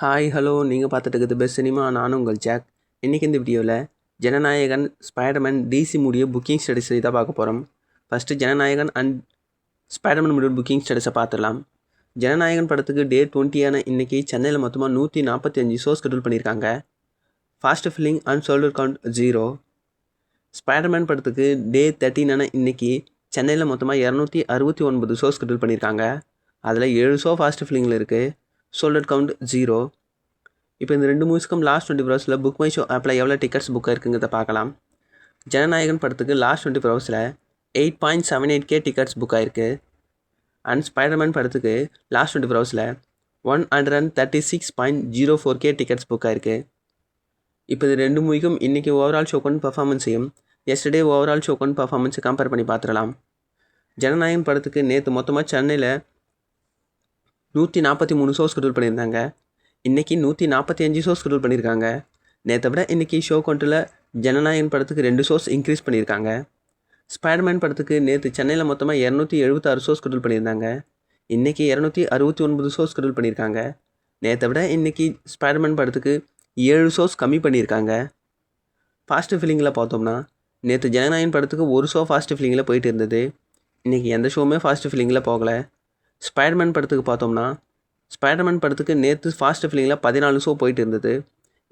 Hi hello நீங்கள் பார்த்துட்டு இருக்குது பெஸ்ட் சினிமா. நானும் உங்கள் ஜாக். இன்றைக்கி இந்த வீடியோவில் ஜனநாயகன் ஸ்பைடர்மேன் டிசி மூடிய புக்கிங் ஸ்டேட்டஸ் தான் பார்க்க போகிறோம். ஃபஸ்ட்டு ஜனநாயகன் அண்ட் ஸ்பைடர்மேன் மூடிய புக்கிங் ஸ்டேட்டஸை பார்த்துடலாம். ஜனநாயகன் படத்துக்கு டே 20 இன்றைக்கி சென்னையில் மொத்தமாக 145 ஷோஸ் ஷெட்யூல் பண்ணியிருக்காங்க. Fast filling and shoulder count 0. Spiderman படத்துக்கு டே 13 இன்றைக்கி சென்னையில் மொத்தமாக 269 ஷோஸ் ஷெட்யூல் பண்ணியிருக்காங்க. அதில் 7 ஷோ ஃபாஸ்ட் ஃபில்லிங்கில் இருக்குது. Shoulder count 0. இப்போ இந்த 2 மூவிஸ்க்கும் லாஸ்ட் 24 ஹவர்ஸில் புக் மை ஷோ ஆப்பில் எவ்வளோ டிக்கெட்ஸ் புக் ஆயிருக்குங்கிறத பார்க்கலாம். ஜனநாயகன் படத்துக்கு லாஸ்ட் 24 ஹவர்ஸில் 8.78K டிக்கெட்ஸ் புக் ஆயிருக்கு. அண்ட் ஸ்பைடர்மேன் படத்துக்கு லாஸ்ட் 24 ஹவர்ஸில் 136.04K டிக்கெட்ஸ் புக் ஆயிருக்கு. இப்போ இது 2 மூவிக்கும் இன்றைக்கி ஓவரால் ஷோக்கன் பர்ஃபார்மன்ஸையும் எஸ்டர்டே ஓவரால் ஷோக்கன் பர்ஃபார்மன்ஸை கம்பேர் பண்ணி பார்த்துடலாம். ஜனநாயகன் படத்துக்கு நேற்று மொத்தமாக சென்னையில் 143 ஷோஸ் ஷெட்யூல் பண்ணியிருந்தாங்க. இன்றைக்கி 145 ஷோஸ் ஷெட்யூல் பண்ணியிருக்காங்க. நேற்றை விட இன்றைக்கி ஷோ கவுண்டில் ஜனநாயகன் படத்துக்கு 2 ஷோஸ் இன்க்ரீஸ் பண்ணியிருக்காங்க. ஸ்பைடர்மேன் படத்துக்கு நேற்று சென்னையில் மொத்தமாக 276 ஷோஸ் ஷெட்யூல் பண்ணியிருந்தாங்க. இன்றைக்கி 269 ஷோஸ் ஷெட்யூல் பண்ணியிருக்காங்க. நேற்றை விட இன்றைக்கி ஸ்பைடர்மேன் படத்துக்கு 7 ஷோஸ் கம்மி பண்ணியிருக்காங்க. ஃபாஸ்ட் ஃபில்லிங்கில் பார்த்தோம்னா நேற்று ஜனநாயகன் படத்துக்கு 1 ஷோ ஃபாஸ்ட் ஃபில்லிங்கில் போயிட்டு இருந்தது. இன்றைக்கி எந்த ஷோவுமே ஃபாஸ்ட் ஃபில்லிங்கில் போகலை. ஸ்பைடர்மேன் படத்துக்கு பார்த்தோம்னா ஸ்பைடர்மேன் படத்துக்கு நேற்று ஃபாஸ்ட் ஃபில்லிங்கில் 14 ஷோ போயிட்டு இருந்தது.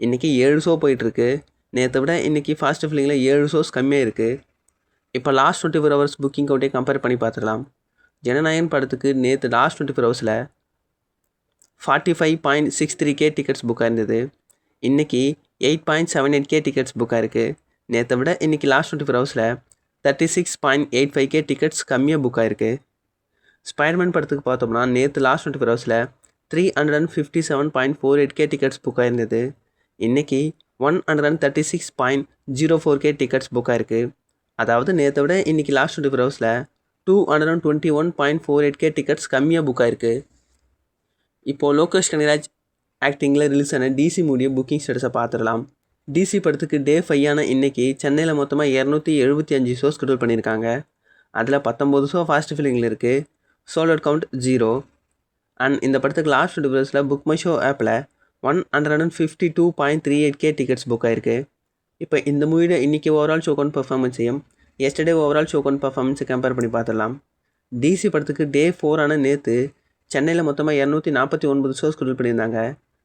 இன்றைக்கி 7 ஷோ போயிட்டுருக்கு. நேற்றை விட இன்றைக்கி ஃபாஸ்ட் ஃபில்லிங்கில் 7 ஷோஸ் கம்மியாக இருக்குது. இப்போ லாஸ்ட் 24 ஹவர்ஸ் புக்கிங் கவுண்டே கம்பேர் பண்ணி பார்த்துக்கலாம். ஜனநாயகன் படத்துக்கு நேற்று லாஸ்ட் 24 ஹவர்ஸில் 45.63K டிக்கெட்ஸ் புக் ஆயிருந்தது. இன்றைக்கி 8.78K டிக்கெட்ஸ் புக் ஆயிருக்கு. நேற்றை விட இன்றைக்கி லாஸ்ட் 24 ஹவர்ஸில் 36.85K டிக்கெட்ஸ் கம்மியாக புக் ஆயிருக்கு. ஸ்பைடர்மேன் படத்துக்கு பார்த்தோம்னா நேற்று லாஸ்ட் 24 ஹவர்ஸில் 357.48K டிக்கெட்ஸ் புக் ஆயிருந்தது. இன்றைக்கி 136.04K டிக்கெட்ஸ் புக் ஆயிருக்கு. அதாவது நேற்றை விட இன்றைக்கி லாஸ்ட் 24 ஹவர்ஸில் 221.48K டிக்கெட்ஸ் கம்மியாக புக் ஆயிருக்கு. இப்போது லோகேஷ் கனகராஜ் ஆக்டிங்கில் ரிலீஸ் ஆன டிசி மூடிய புக்கிங் ஸ்டேட்டஸை பார்த்துடலாம். டிசி படத்துக்கு டே 5 இன்றைக்கி சென்னையில் மொத்தமாக 275 ஷோஸ் ஷெட்யூல் பண்ணியிருக்காங்க. அதில் 19 ஷோ ஃபாஸ்ட் ஃபில்லிங்கில் இருக்குது. Shoulder count 0. அண்ட் இந்த படத்துக்கு லாஸ்ட் 24 ஹவர்ஸில் புக் மை ஷோ ஆப்பில் 152.38K டிக்கெட்ஸ் புக் ஆயிருக்கு. இப்போ இந்த மூவியோட இன்றைக்கி ஓவரால் ஷோக்கன் பர்ஃபார்மன்ஸையும் எஸ்டர்டே ஓவரால் ஷோக்கன் பர்ஃபார்மன்ஸை கம்பேர் பண்ணி பார்த்துடலாம். டிசி படத்துக்கு டே 4 நேற்று சென்னையில் மொத்தமாக 249 ஷோஸ் ஷெட்யூல் பண்ணியிருந்தாங்க.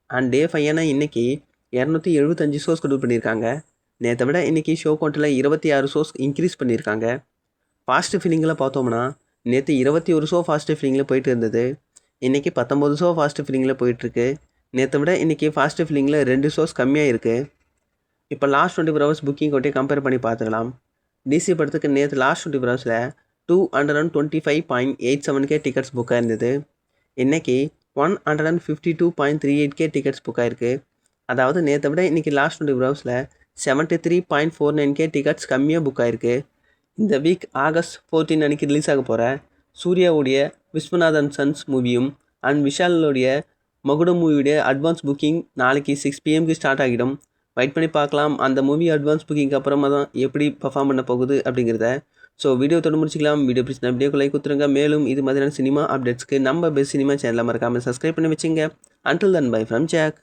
அண்ட் டே 5 இன்றைக்கி 275 ஷோஸ் ஷெட்யூல் பண்ணியிருக்காங்க. நேற்றை விட இன்றைக்கி ஷோ கவுண்டில் 26 ஷோஸ் இன்க்ரீஸ் பண்ணியிருக்காங்க. ஃபாஸ்ட் ஃபில்லிங்கில் பார்த்தோம்னா நேற்று 21 ஷோ ஃபாஸ்ட் ஃபில்லிங்கில் போயிட்டு இருந்தது. இன்றைக்கி 19 ஷோ ஃபாஸ்ட் ஃபில்லிங்கில் போயிட்டுருக்கு. நேற்றை விட இன்றைக்கி ஃபாஸ்ட் ஃபில்லிங்கில் 2 ஷோஸ் கம்மியாக இருக்குது. இப்போ last 24 hours booking Kotte compare பண்ணி பார்த்துக்கலாம். டிசி படத்துக்கு நேற்று லாஸ்ட் 24 ஹவர்ஸில் 225.87K டிக்கெட்ஸ் புக் ஆயிருந்தது. இன்றைக்கி 152.38K டிக்கெட்ஸ் புக் ஆயிருக்கு. அதாவது நேற்றை விட இன்றைக்கி லாஸ்ட் 24 ஹவர்ஸில் 73.49K டிக்கெட்ஸ் கம்மியாக புக் ஆயிருக்கு. இந்த வீக் ஆகஸ்ட் 14 அன்றைக்கி ரிலீஸ் ஆக போகிற சூர்யாவுடைய விஸ்வநாதன் சன்ஸ் மூவியும் அண்ட் விஷாலோடைய மகுடம் மூவியுடைய அட்வான்ஸ் புக்கிங் நாளைக்கு 6 PM ஸ்டார்ட் ஆகிடும். வெயிட் பண்ணி பார்க்கலாம் அந்த மூவி அட்வான்ஸ் புக்கிங்க்கு அப்புறமா தான் எப்படி பர்ஃபார்ம் பண்ண போகுது அப்படிங்கிறத. ஸோ வீடியோ தொடர்ந்து முடிச்சிக்கலாம். வீடியோ பிடிச்சினா வீடியோக்கு லைக் கொடுத்துருங்க. மேலும் இது மாதிரியான சினிமா அப்டேட்ஸ்க்கு நம்ம பெஸ்ட் சினிமா சேனலை மறக்காமல் சப்ஸ்கிரைப் பண்ணி வச்சுங்க. Until then bye from jack.